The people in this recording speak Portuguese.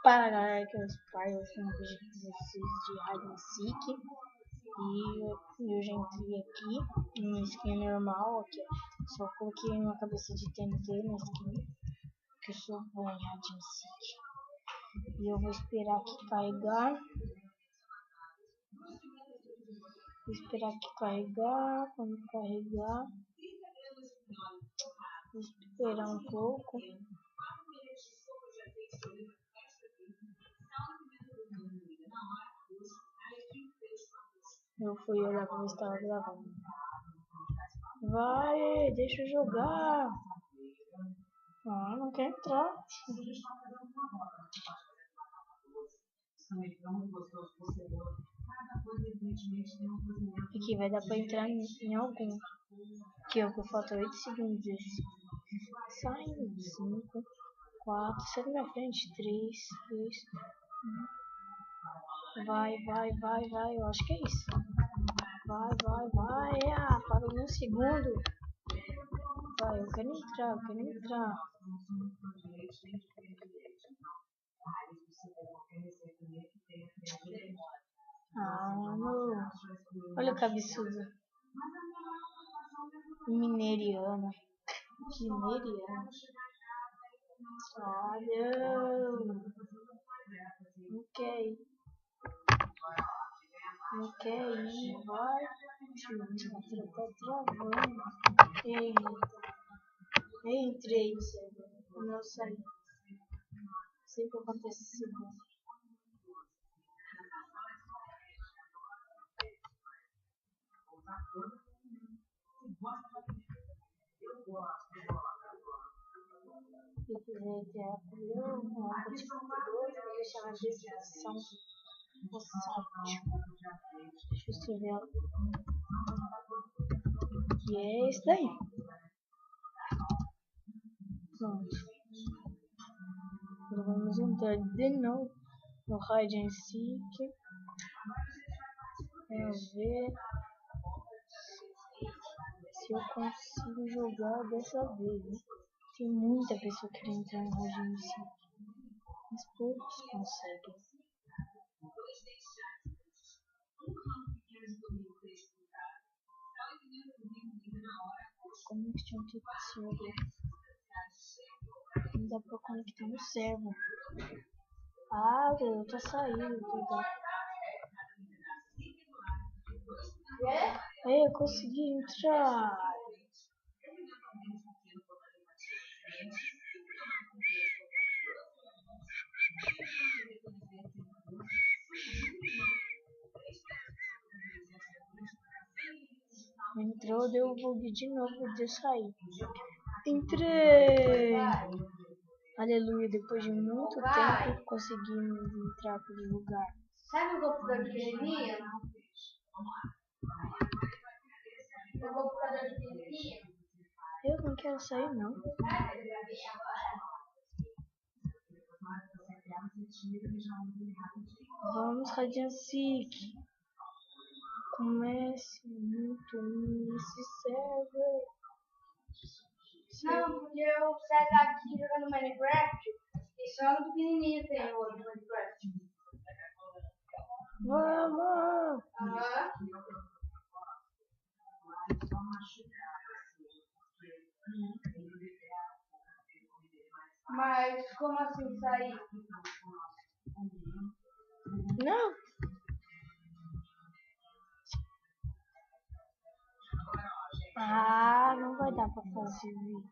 Para galera, que eu espero um vídeo com vocês de hide and seek. E eu já entrei aqui no skin normal, aqui, só coloquei uma cabeça de TNT na skin, que eu sou bom em hide and seek. E eu vou esperar aqui carregar. Vou esperar aqui carregar, quando carregar, vou esperar um pouco. Eu fui olhar pra ver se estava gravando. Vai, deixa eu jogar. Ah, não quer entrar. Aqui vai dar pra entrar em algum. Aqui ó, que falta 8 segundos esse. Sai, 5, 4, segue na frente, 3, 2, 1. Vai, eu acho que é isso. Vai, parou um segundo. Vai, eu quero entrar. Ah, não. Olha que absurdo. Mineriana. Ah, não. Não quer ir. Vai. Tá travando. Entrei. Não saí. Sempre acontece segundo. Se quiser ter apoio, mapa de computador, eu vou deixar na descrição do site. Deixa eu escrever. E é isso daí. Pronto. Agora vamos entrar de novo no hide and seek. Vamos ver se eu consigo jogar dessa vez, né? Tem muita pessoa querendo entrar no hide and seek, mas poucos conseguem. Connection to server. Não dá pra conectar no server. Ah, eu tô saindo, cuidado. Eu consegui entrar. Entrou, deu bug de novo de sair. Entrei! Aleluia, depois de muito tempo conseguimos entrar pelo lugar. Sabe o computador pequenininho? O computador pequenininho? Eu não quero sair não. Vamos, hide and seek. Comece muito nesse server. Não, porque você tá aqui jogando Minecraft e só no pequenininho tem o Minecraft. Vamos! Aham. Mas como assim sair? Não! Ah, não vai dar pra fazer vídeo.